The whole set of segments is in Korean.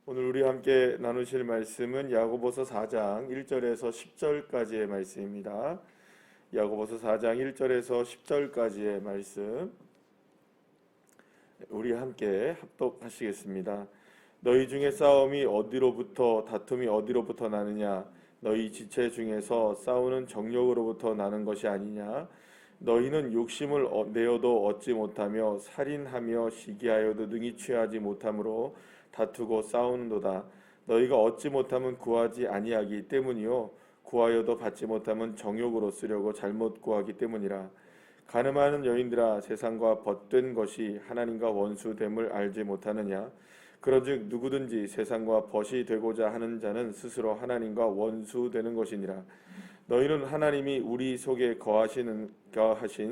오늘 우리 함께 나누실 말씀은 야고보서 4장 1절에서 10절까지의 말씀입니다. 야고보서 4장 1절에서 10절까지의 말씀 우리 함께 합독하시겠습니다. 너희 중에 다툼이 어디로부터 나느냐? 너희 지체 중에서 싸우는 정욕으로부터 나는 것이 아니냐? 너희는 욕심을 내어도 얻지 못하며 살인하며 시기하여도 능히 취하지 못함으로 다투고 싸우는도다. 너희가 얻지 못하면 구하지 아니하기 때문이요 구하여도 받지 못하면 정욕으로 쓰려고 잘못 구하기 때문이라. 가늠하는 여인들아, 세상과 벗된 것이 하나님과 원수됨을 알지 못하느냐? 그런즉 누구든지 세상과 벗이 되고자 하는 자는 스스로 하나님과 원수되는 것이니라. 너희는 하나님이 우리 속에 거하신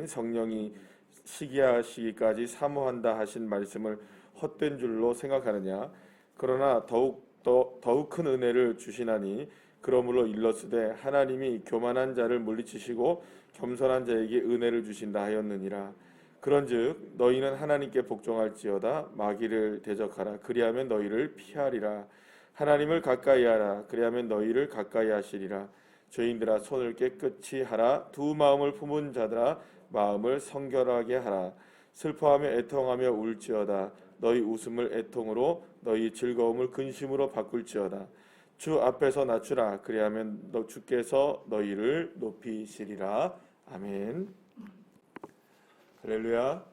성령이 시기하시기까지 사모한다 하신 말씀을 헛된 줄로 생각하느냐? 그러나 더욱 큰 은혜를 주시나니 그러므로 일렀으되 하나님이 교만한 자를 물리치시고 겸손한 자에게 은혜를 주신다 하였느니라. 그런즉 너희는 하나님께 복종할지어다. 마귀를 대적하라. 그리하면 너희를 피하리라. 하나님을 가까이하라. 그리하면 너희를 가까이 하시리라. 죄인들아, 손을 깨끗이 하라. 두 마음을 품은 자들아, 마음을 성결하게 하라. 슬퍼하며 애통하며 울지어다. 너희 웃음을 애통으로 너희 즐거움을 근심으로 바꿀지어다. 주 앞에서 낮추라. 그리하면 주께서 너희를 높이시리라. 아멘. 할렐루야.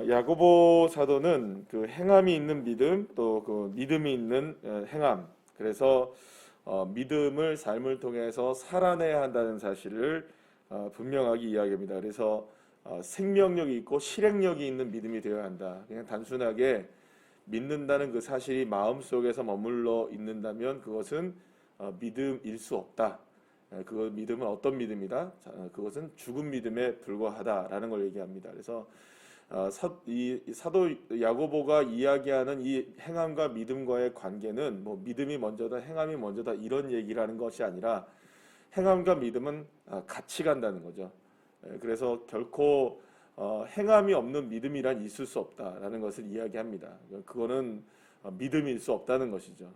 야고보 사도는 그 행함이 있는 믿음, 또 그 믿음이 있는 행함, 그래서 믿음을 삶을 통해서 살아내야 한다는 사실을 분명하게 이야기합니다. 그래서 생명력이 있고 실행력이 있는 믿음이 되어야 한다. 그냥 단순하게 믿는다는 그 사실이 마음속에서 머물러 있는다면 그것은 믿음일 수 없다. 그 믿음은 어떤 믿음이다? 그것은 죽은 믿음에 불과하다라는 걸 얘기합니다. 그래서 이 사도 야고보가 이야기하는 이 행함과 믿음과의 관계는 뭐 믿음이 먼저다, 행함이 먼저다 이런 얘기라는 것이 아니라 행함과 믿음은 같이 간다는 거죠. 그래서 결코 행함이 없는 믿음이란 있을 수 없다라는 것을 이야기합니다. 그거는 믿음일 수 없다는 것이죠.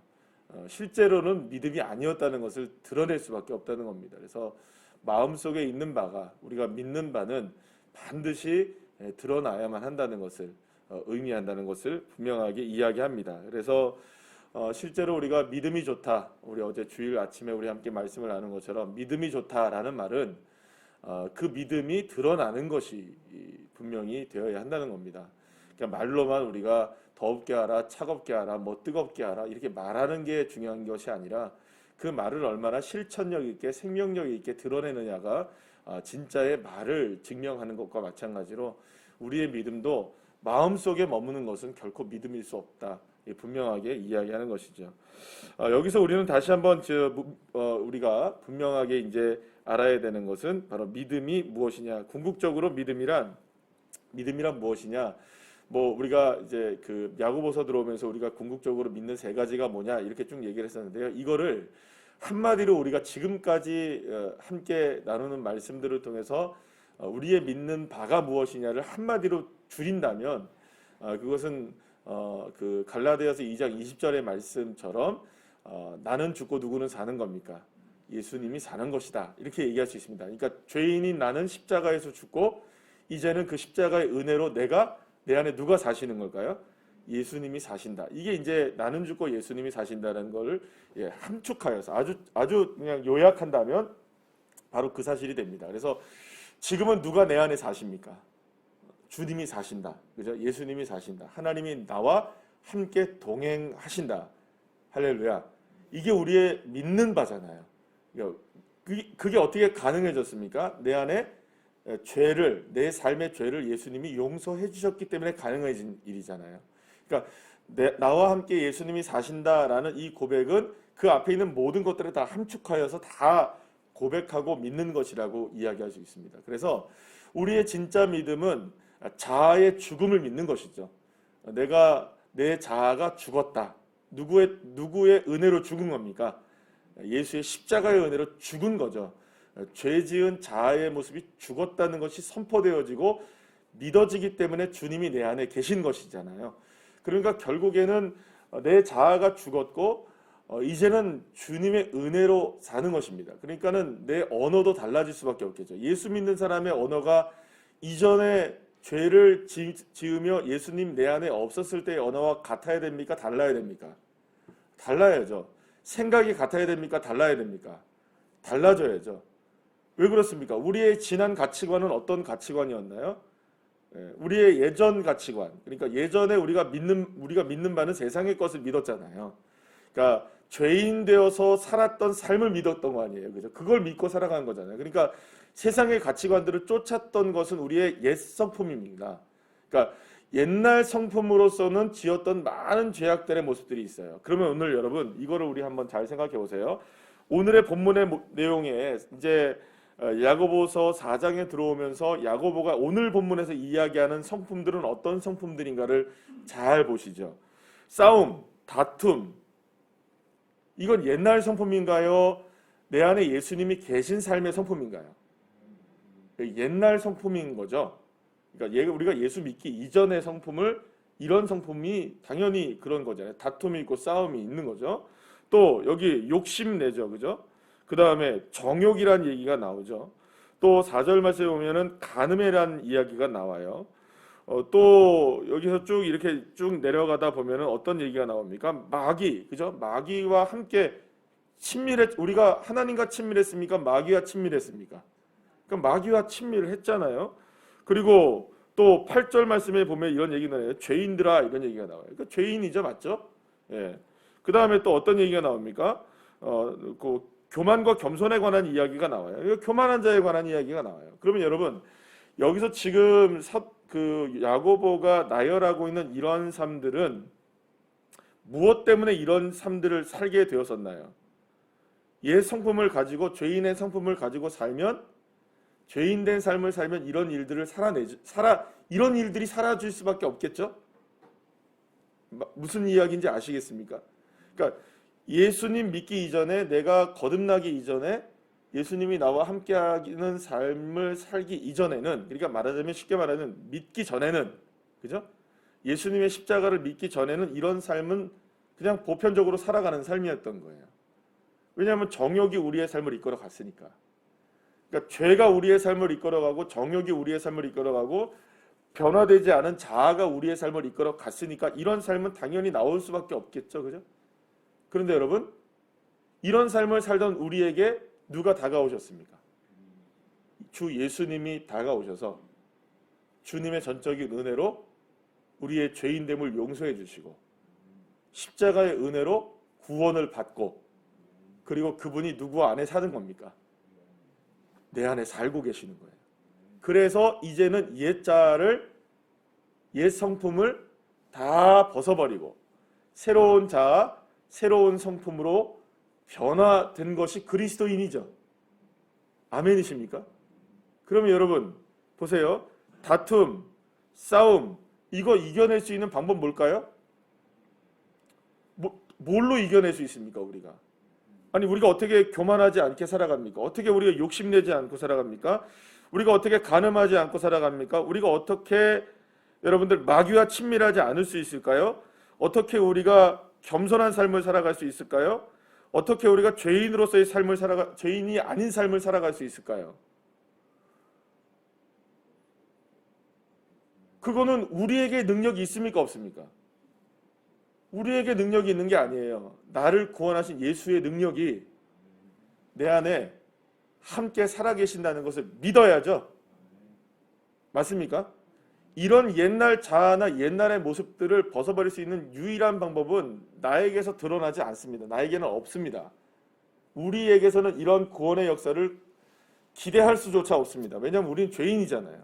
실제로는 믿음이 아니었다는 것을 드러낼 수밖에 없다는 겁니다. 그래서 마음속에 있는 바가, 우리가 믿는 바는 반드시 드러나야만 한다는 것을 의미한다는 것을 분명하게 이야기합니다. 그래서 실제로 우리가 믿음이 좋다, 우리 어제 주일 아침에 우리 함께 말씀을 나눈 것처럼 믿음이 좋다라는 말은 그 믿음이 드러나는 것이 분명히 되어야 한다는 겁니다. 그러니까 말로만 우리가 더웁게 하라, 차갑게 하라, 뭐 뜨겁게 하라 이렇게 말하는 게 중요한 것이 아니라 그 말을 얼마나 실천력 있게 생명력 있게 드러내느냐가 진짜의 말을 증명하는 것과 마찬가지로 우리의 믿음도 마음속에 머무는 것은 결코 믿음일 수 없다. 분명하게 이야기하는 것이죠. 여기서 우리는 다시 한번 우리가 분명하게 이제 알아야 되는 것은 바로 믿음이 무엇이냐. 궁극적으로 믿음이란 무엇이냐. 뭐 우리가 이제 그 야고보서 들어오면서 우리가 궁극적으로 믿는 세 가지가 뭐냐 이렇게 쭉 얘기를 했었는데요. 이거를 한마디로 우리가 지금까지 함께 나누는 말씀들을 통해서 우리의 믿는 바가 무엇이냐를 한마디로 줄인다면 그것은 그 갈라디아서 2장 20절의 말씀처럼 나는 죽고 누구는 사는 겁니까? 예수님이 사는 것이다. 이렇게 얘기할 수 있습니다. 그러니까 죄인인 나는 십자가에서 죽고 이제는 그 십자가의 은혜로 내 안에 누가 사시는 걸까요? 예수님이 사신다. 이게 이제 나는 죽고 예수님이 사신다는 걸 함축하여서 아주 그냥 요약한다면 바로 그 사실이 됩니다. 그래서 지금은 누가 내 안에 사십니까? 주님이 사신다. 그죠? 예수님이 사신다. 하나님이 나와 함께 동행하신다. 할렐루야. 이게 우리의 믿는 바잖아요. 그게 어떻게 가능해졌습니까? 내 안에 내 삶의 죄를 예수님이 용서해 주셨기 때문에 가능해진 일이잖아요. 그러니까 나와 함께 예수님이 사신다라는 이 고백은 그 앞에 있는 모든 것들을 다 함축하여서 다 고백하고 믿는 것이라고 이야기할 수 있습니다. 그래서 우리의 진짜 믿음은 자아의 죽음을 믿는 것이죠. 내 자아가 죽었다. 누구의 은혜로 죽은 겁니까? 예수의 십자가의 은혜로 죽은 거죠. 죄 지은 자아의 모습이 죽었다는 것이 선포되어지고 믿어지기 때문에 주님이 내 안에 계신 것이잖아요. 그러니까 결국에는 내 자아가 죽었고 이제는 주님의 은혜로 사는 것입니다. 그러니까는 내 언어도 달라질 수밖에 없겠죠. 예수 믿는 사람의 언어가 이전에 죄를 지으며 예수님 내 안에 없었을 때의 언어와 같아야 됩니까? 달라야 됩니까? 달라야죠. 생각이 같아야 됩니까? 달라야 됩니까? 달라져야죠. 왜 그렇습니까? 우리의 지난 가치관은 어떤 가치관이었나요? 우리의 예전 가치관, 그러니까 예전에 우리가 믿는 바는 세상의 것을 믿었잖아요. 그러니까 죄인 되어서 살았던 삶을 믿었던 거 아니에요, 그죠? 그걸 믿고 살아가는 거잖아요. 그러니까 세상의 가치관들을 쫓았던 것은 우리의 옛 성품입니다. 그러니까 옛날 성품으로서는 지었던 많은 죄악들의 모습들이 있어요. 그러면 오늘 여러분 이거를 우리 한번 잘 생각해 보세요. 오늘의 본문의 내용에 이제 야고보서 4장에 들어오면서 야고보가 오늘 본문에서 이야기하는 성품들은 어떤 성품들인가를 잘 보시죠. 싸움, 다툼, 이건 옛날 성품인가요? 내 안에 예수님이 계신 삶의 성품인가요? 옛날 성품인 거죠. 그러니까 우리가 예수 믿기 이전의 성품을, 이런 성품이 당연히 그런 거잖아요. 다툼이 있고 싸움이 있는 거죠. 또 여기 욕심내죠, 그죠? 그 다음에 정욕이란 얘기가 나오죠. 또 4절 말씀에 보면은 간음이란 이야기가 나와요. 또 여기서 쭉 이렇게 쭉 내려가다 보면은 어떤 얘기가 나옵니까? 마귀, 그죠? 마귀와 함께 우리가 하나님과 친밀했습니까? 마귀와 친밀했습니까? 그러니까 마귀와 친밀을 했잖아요. 그리고 또 8절 말씀에 보면 이런 얘기가 나와요. 죄인들아, 이런 얘기가 나와요. 그러니까 죄인이죠, 맞죠? 예. 그 다음에 또 어떤 얘기가 나옵니까? 그 교만과 겸손에 관한 이야기가 나와요. 교만한 자에 관한 이야기가 나와요. 그러면 여러분 여기서 지금 그 야고보가 나열하고 있는 이런 삶들은 무엇 때문에 이런 삶들을 살게 되었었나요? 옛 성품을 가지고, 죄인의 성품을 가지고 살면, 죄인된 삶을 살면 이런 일들을 이런 일들이 사라질 수밖에 없겠죠? 무슨 이야기인지 아시겠습니까? 그러니까 예수님 믿기 이전에, 내가 거듭나기 이전에, 예수님이 나와 함께하는 삶을 살기 이전에는, 그러니까 말하자면 쉽게 말하면 믿기 전에는, 그죠? 예수님의 십자가를 믿기 전에는 이런 삶은 그냥 보편적으로 살아가는 삶이었던 거예요. 왜냐하면 정욕이 우리의 삶을 이끌어 갔으니까. 그러니까 죄가 우리의 삶을 이끌어가고 정욕이 우리의 삶을 이끌어가고 변화되지 않은 자아가 우리의 삶을 이끌어 갔으니까 이런 삶은 당연히 나올 수밖에 없겠죠, 그죠? 그런데 여러분, 이런 삶을 살던 우리에게 누가 다가오셨습니까? 주 예수님이 다가오셔서 주님의 전적인 은혜로 우리의 죄인됨을 용서해 주시고 십자가의 은혜로 구원을 받고, 그리고 그분이 누구 안에 사는 겁니까? 내 안에 살고 계시는 거예요. 그래서 이제는 옛 성품을 다 벗어버리고 새로운 자아, 새로운 성품으로 변화된 것이 그리스도인이죠. 아멘이십니까? 그러면 여러분 보세요. 다툼, 싸움, 이거 이겨낼 수 있는 방법 뭘까요? 뭘로 이겨낼 수 있습니까, 우리가? 아니, 우리가 어떻게 교만하지 않게 살아갑니까? 어떻게 우리가 욕심내지 않고 살아갑니까? 우리가 어떻게 간음하지 않고 살아갑니까? 우리가 어떻게 여러분들 마귀와 친밀하지 않을 수 있을까요? 어떻게 우리가 겸손한 삶을 살아갈 수 있을까요? 어떻게 우리가 죄인으로서의 죄인이 아닌 삶을 살아갈 수 있을까요? 그거는 우리에게 능력이 있습니까, 없습니까? 우리에게 능력이 있는 게 아니에요. 나를 구원하신 예수의 능력이 내 안에 함께 살아계신다는 것을 믿어야죠. 맞습니까? 이런 옛날 자아나 옛날의 모습들을 벗어버릴 수 있는 유일한 방법은 나에게서 드러나지 않습니다. 나에게는 없습니다. 우리에게서는 이런 구원의 역사를 기대할 수조차 없습니다. 왜냐하면 우리는 죄인이잖아요.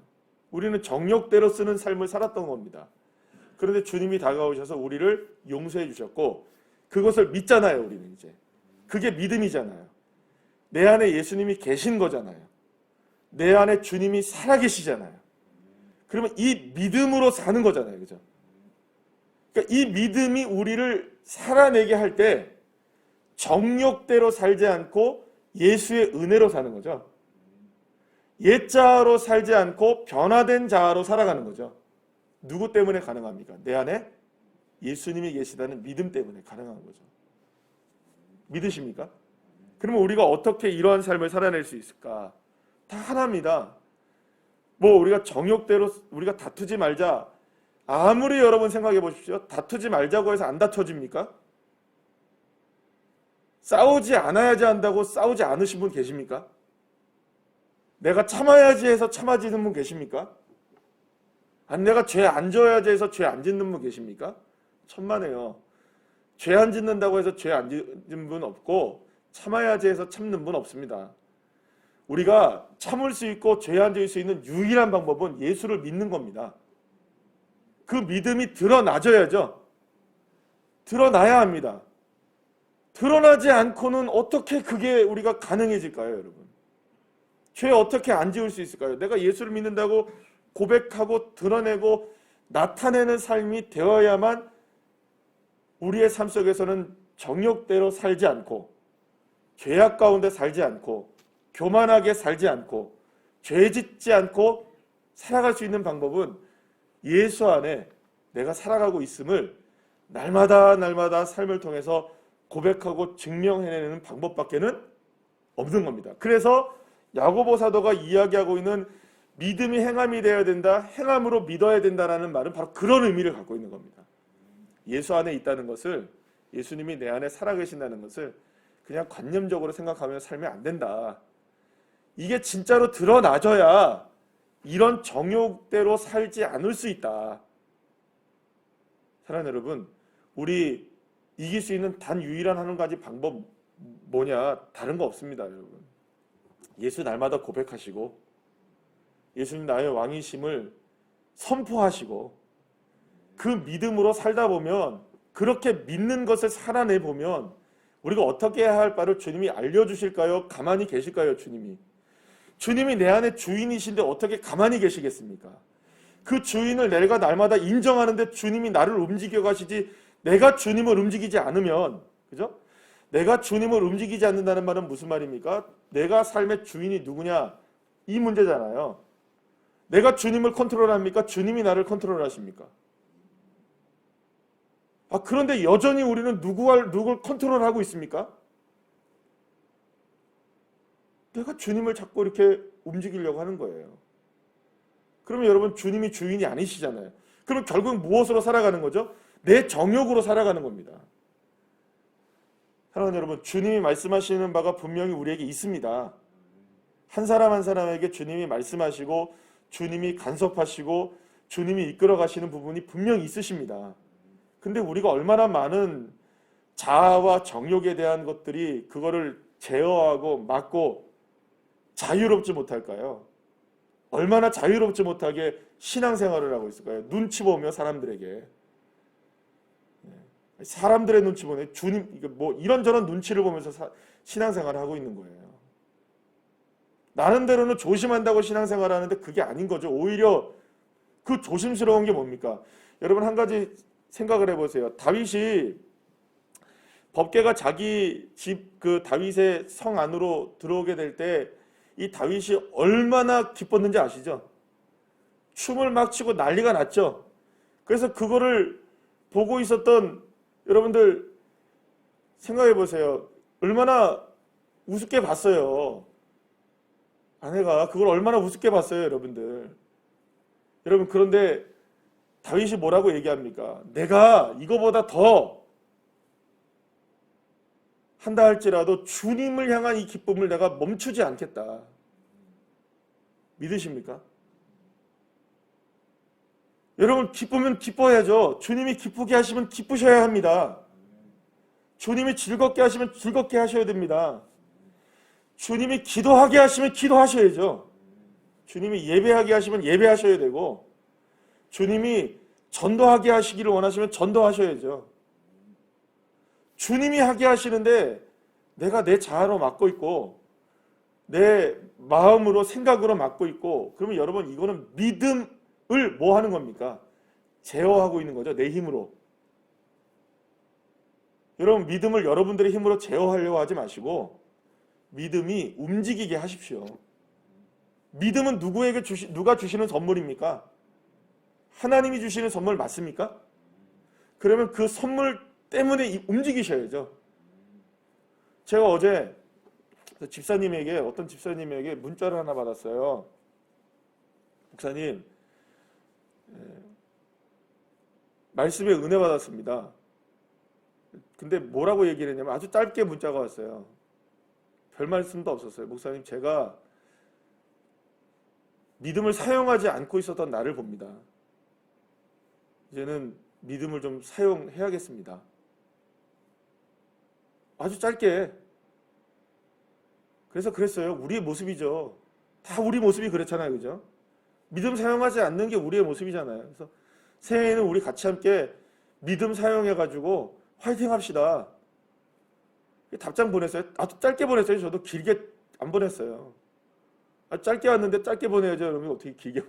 우리는 정욕대로 쓰는 삶을 살았던 겁니다. 그런데 주님이 다가오셔서 우리를 용서해 주셨고 그것을 믿잖아요. 우리는 이제 그게 믿음이잖아요. 내 안에 예수님이 계신 거잖아요. 내 안에 주님이 살아계시잖아요. 그러면 이 믿음으로 사는 거잖아요. 그죠? 그러니까 이 믿음이 우리를 살아내게 할 때 정욕대로 살지 않고 예수의 은혜로 사는 거죠. 옛 자아로 살지 않고 변화된 자아로 살아가는 거죠. 누구 때문에 가능합니까? 내 안에 예수님이 계시다는 믿음 때문에 가능한 거죠. 믿으십니까? 그러면 우리가 어떻게 이러한 삶을 살아낼 수 있을까? 다 하나입니다. 뭐 우리가 정욕대로 우리가 다투지 말자. 아무리 여러분 생각해 보십시오. 다투지 말자고 해서 안 다퉈집니까? 싸우지 않아야지 한다고 싸우지 않으신 분 계십니까? 내가 참아야지 해서 참아지는 분 계십니까? 아니 내가 죄 안 져야지 해서 죄 안 짓는 분 계십니까? 천만에요. 죄 안 짓는다고 해서 죄 안 짓는 분 없고 참아야지 해서 참는 분 없습니다. 우리가 참을 수 있고 죄 안 지을 수 있는 유일한 방법은 예수를 믿는 겁니다. 그 믿음이 드러나져야죠. 드러나야 합니다. 드러나지 않고는 어떻게 그게 우리가 가능해질까요, 여러분? 죄 어떻게 안 지을 수 있을까요? 내가 예수를 믿는다고 고백하고 드러내고 나타내는 삶이 되어야만 우리의 삶 속에서는 정욕대로 살지 않고 죄악 가운데 살지 않고 교만하게 살지 않고 죄 짓지 않고 살아갈 수 있는 방법은 예수 안에 내가 살아가고 있음을 날마다 날마다 삶을 통해서 고백하고 증명해내는 방법밖에는 없는 겁니다. 그래서 야고보 사도가 이야기하고 있는 믿음이 행함이 되어야 된다, 행함으로 믿어야 된다라는 말은 바로 그런 의미를 갖고 있는 겁니다. 예수 안에 있다는 것을, 예수님이 내 안에 살아계신다는 것을 그냥 관념적으로 생각하며 살면 안 된다. 이게 진짜로 드러나져야 이런 정욕대로 살지 않을 수 있다. 사랑하는 여러분, 우리 이길 수 있는 단 유일한 한 가지 방법 뭐냐? 다른 거 없습니다, 여러분. 예수 날마다 고백하시고 예수님 나의 왕이심을 선포하시고 그 믿음으로 살다 보면, 그렇게 믿는 것을 살아내 보면 우리가 어떻게 해야 할 바를 주님이 알려주실까요? 가만히 계실까요? 주님이 내 안에 주인이신데 어떻게 가만히 계시겠습니까? 그 주인을 내가 날마다 인정하는데 주님이 나를 움직여 가시지, 내가 주님을 움직이지 않으면, 그죠? 내가 주님을 움직이지 않는다는 말은 무슨 말입니까? 내가 삶의 주인이 누구냐? 이 문제잖아요. 내가 주님을 컨트롤합니까? 주님이 나를 컨트롤하십니까? 그런데 여전히 우리는 누굴 컨트롤하고 있습니까? 내가 주님을 자꾸 이렇게 움직이려고 하는 거예요. 그러면 여러분, 주님이 주인이 아니시잖아요. 그럼 결국 무엇으로 살아가는 거죠? 내 정욕으로 살아가는 겁니다. 사랑하는 여러분, 주님이 말씀하시는 바가 분명히 우리에게 있습니다. 한 사람 한 사람에게 주님이 말씀하시고 주님이 간섭하시고 주님이 이끌어 가시는 부분이 분명히 있으십니다. 근데 우리가 얼마나 많은 자아와 정욕에 대한 것들이 그거를 제어하고 막고 자유롭지 못할까요? 얼마나 자유롭지 못하게 신앙생활을 하고 있을까요? 눈치 보며 사람들에게. 사람들의 눈치 보네. 주님, 뭐 이런저런 눈치를 보면서 신앙생활을 하고 있는 거예요. 나름대로는 조심한다고 신앙생활을 하는데 그게 아닌 거죠. 오히려 그 조심스러운 게 뭡니까? 여러분, 한 가지 생각을 해보세요. 다윗이, 법궤가 자기 집 그 다윗의 성 안으로 들어오게 될 때 이 다윗이 얼마나 기뻤는지 아시죠? 춤을 막 추고 난리가 났죠. 그래서 그거를 보고 있었던 여러분들 생각해 보세요. 얼마나 우습게 봤어요. 아내가 그걸 얼마나 우습게 봤어요, 여러분들. 여러분, 그런데 다윗이 뭐라고 얘기합니까? 내가 이거보다 더 한다 할지라도 주님을 향한 이 기쁨을 내가 멈추지 않겠다. 믿으십니까? 여러분, 기쁘면 기뻐야죠. 주님이 기쁘게 하시면 기쁘셔야 합니다. 주님이 즐겁게 하시면 즐겁게 하셔야 됩니다. 주님이 기도하게 하시면 기도하셔야죠. 주님이 예배하게 하시면 예배하셔야 되고, 주님이 전도하게 하시기를 원하시면 전도하셔야죠. 주님이 하게 하시는데 내가 내 자아로 맡고 있고 내 마음으로 생각으로 맡고 있고, 그러면 여러분, 이거는 믿음을 뭐 하는 겁니까? 제어하고 있는 거죠. 내 힘으로. 여러분, 믿음을 여러분들의 힘으로 제어하려고 하지 마시고 믿음이 움직이게 하십시오. 믿음은 누가 주시는 선물입니까? 하나님이 주시는 선물 맞습니까? 그러면 그 선물 때문에 움직이셔야죠. 제가 어제 어떤 집사님에게 문자를 하나 받았어요. 목사님, 말씀에 은혜 받았습니다. 근데 뭐라고 얘기를 했냐면 아주 짧게 문자가 왔어요. 별 말씀도 없었어요. 목사님, 제가 믿음을 사용하지 않고 있었던 나를 봅니다. 이제는 믿음을 좀 사용해야겠습니다. 아주 짧게. 그래서 그랬어요. 우리의 모습이죠. 다 우리 모습이 그렇잖아요. 그죠? 믿음 사용하지 않는 게 우리의 모습이잖아요. 그래서 새해에는 우리 같이 함께 믿음 사용해가지고 화이팅 합시다. 답장 보냈어요. 아주 짧게 보냈어요. 저도 길게 안 보냈어요. 짧게 왔는데 짧게 보내야죠. 여러분 어떻게 길게.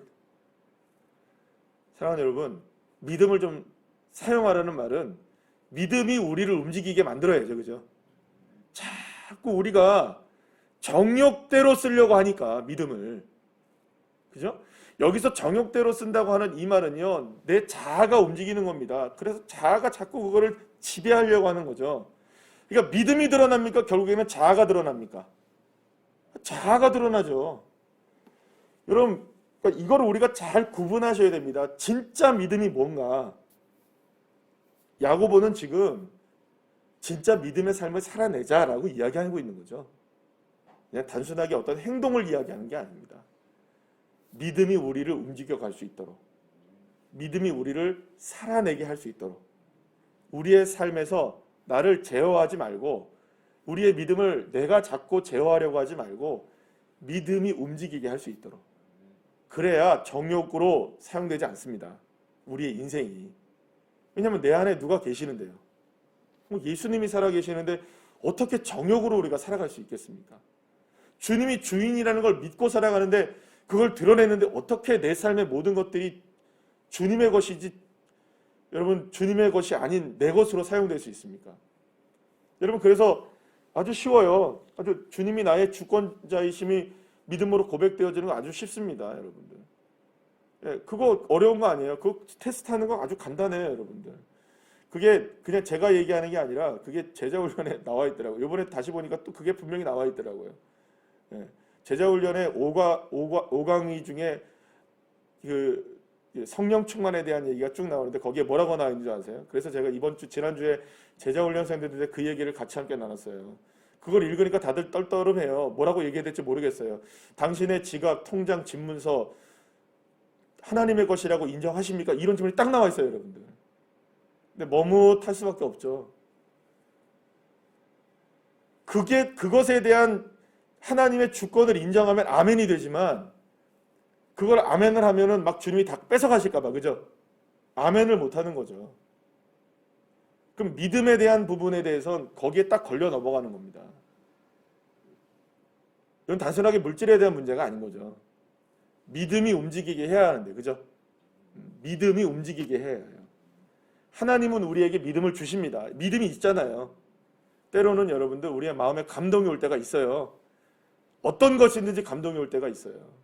사랑하는 여러분, 믿음을 좀 사용하라는 말은 믿음이 우리를 움직이게 만들어야죠. 그죠? 자꾸 우리가 정욕대로 쓰려고 하니까 믿음을. 그죠? 여기서 정욕대로 쓴다고 하는 이 말은요, 내 자아가 움직이는 겁니다. 그래서 자아가 자꾸 그거를 지배하려고 하는 거죠. 그러니까 믿음이 드러납니까? 결국에는 자아가 드러납니까? 자아가 드러나죠. 여러분, 그러니까 이걸 우리가 잘 구분하셔야 됩니다. 진짜 믿음이 뭔가. 야고보는 지금 진짜 믿음의 삶을 살아내자라고 이야기하고 있는 거죠. 그냥 단순하게 어떤 행동을 이야기하는 게 아닙니다. 믿음이 우리를 움직여 갈 수 있도록, 믿음이 우리를 살아내게 할 수 있도록, 우리의 삶에서 나를 제어하지 말고, 우리의 믿음을 내가 잡고 제어하려고 하지 말고 믿음이 움직이게 할 수 있도록. 그래야 정욕으로 사용되지 않습니다. 우리의 인생이. 왜냐하면 내 안에 누가 계시는데요. 예수님이 살아계시는데 어떻게 정욕으로 우리가 살아갈 수 있겠습니까? 주님이 주인이라는 걸 믿고 살아가는데 그걸 드러내는데 어떻게 내 삶의 모든 것들이 주님의 것이지, 여러분, 주님의 것이 아닌 내 것으로 사용될 수 있습니까? 여러분, 그래서 아주 쉬워요. 아주 주님이 나의 주권자이심이 믿음으로 고백되어지는 거 아주 쉽습니다, 여러분들. 예, 그거 어려운 거 아니에요. 그거 테스트하는 거 아주 간단해요, 여러분들. 그게 그냥 제가 얘기하는 게 아니라 그게 제자훈련에 나와 있더라고요. 이번에 다시 보니까 또 그게 분명히 나와 있더라고요. 예, 제자훈련의 5강의 중에 그 성령 충만에 대한 얘기가 쭉 나오는데 거기에 뭐라고 나와 있는지 아세요? 그래서 제가 지난주에 제자훈련생들한테 그 얘기를 같이 함께 나눴어요. 그걸 읽으니까 다들 떨떠름해요. 뭐라고 얘기해야 될지 모르겠어요. 당신의 지각, 통장, 집문서 하나님의 것이라고 인정하십니까? 이런 질문이 딱 나와 있어요, 여러분들. 근데 머뭇할 수밖에 없죠. 그것에 대한 하나님의 주권을 인정하면 아멘이 되지만, 그걸 아멘을 하면은 막 주님이 다 뺏어가실까봐, 그죠? 아멘을 못하는 거죠. 그럼 믿음에 대한 부분에 대해서는 거기에 딱 걸려 넘어가는 겁니다. 이건 단순하게 물질에 대한 문제가 아닌 거죠. 믿음이 움직이게 해야 하는데, 그죠? 믿음이 움직이게 해야 해요. 하나님은 우리에게 믿음을 주십니다. 믿음이 있잖아요. 때로는 여러분들 우리의 마음에 감동이 올 때가 있어요. 어떤 것이든지 감동이 올 때가 있어요.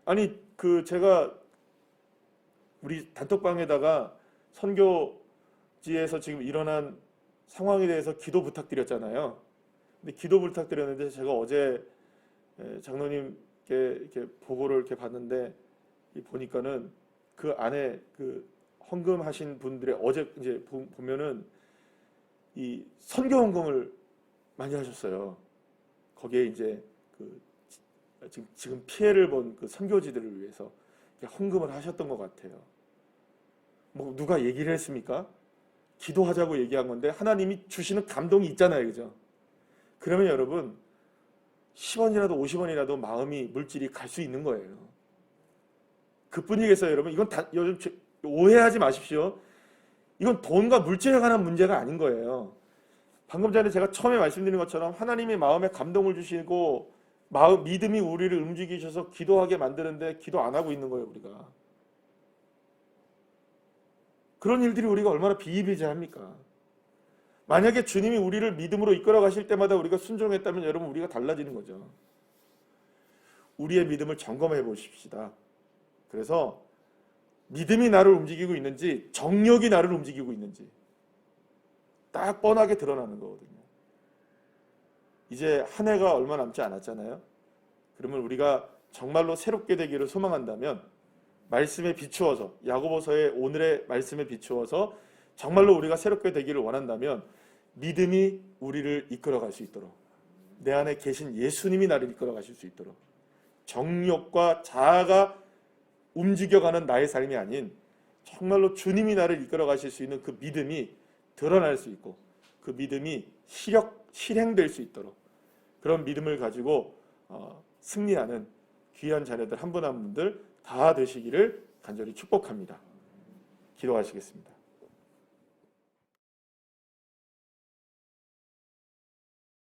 아니, 제가 우리 단톡방에다가 선교지에서 지금 일어난 상황에 대해서 기도 부탁드렸잖아요. 근데 기도 부탁드렸는데 제가 어제 장로님께 이렇게 보고를 이렇게 봤는데 보니까는 그 안에 그 헌금하신 분들의 어제 이제 보면은 이 선교 헌금을 많이 하셨어요. 거기에 이제 지금 피해를 본 그 선교지들을 위해서 헌금을 하셨던 것 같아요. 뭐 누가 얘기를 했습니까? 기도하자고 얘기한 건데 하나님이 주시는 감동이 있잖아요, 그죠? 그러면 여러분 10원이라도 50원이라도 마음이 물질이 갈 수 있는 거예요. 그뿐이겠어요, 여러분. 이건 요즘 오해하지 마십시오. 이건 돈과 물질에 관한 문제가 아닌 거예요. 방금 전에 제가 처음에 말씀드린 것처럼 하나님이 마음에 감동을 주시고 믿음이 우리를 움직이셔서 기도하게 만드는데 기도 안 하고 있는 거예요, 우리가. 그런 일들이 우리가 얼마나 비일비재합니까? 만약에 주님이 우리를 믿음으로 이끌어 가실 때마다 우리가 순종했다면 여러분 우리가 달라지는 거죠. 우리의 믿음을 점검해 보십시다. 그래서 믿음이 나를 움직이고 있는지 정욕이 나를 움직이고 있는지 딱 뻔하게 드러나는 거거든요. 이제 한 해가 얼마 남지 않았잖아요. 그러면 우리가 정말로 새롭게 되기를 소망한다면 말씀에 비추어서, 야고보서의 오늘의 말씀에 비추어서 정말로 우리가 새롭게 되기를 원한다면 믿음이 우리를 이끌어갈 수 있도록, 내 안에 계신 예수님이 나를 이끌어 가실 수 있도록, 정욕과 자아가 움직여가는 나의 삶이 아닌 정말로 주님이 나를 이끌어 가실 수 있는 그 믿음이 드러날 수 있고, 그 믿음이 실행될 수 있도록, 그런 믿음을 가지고 승리하는 귀한 자녀들 한 분 한 분들 다 되시기를 간절히 축복합니다. 기도하시겠습니다.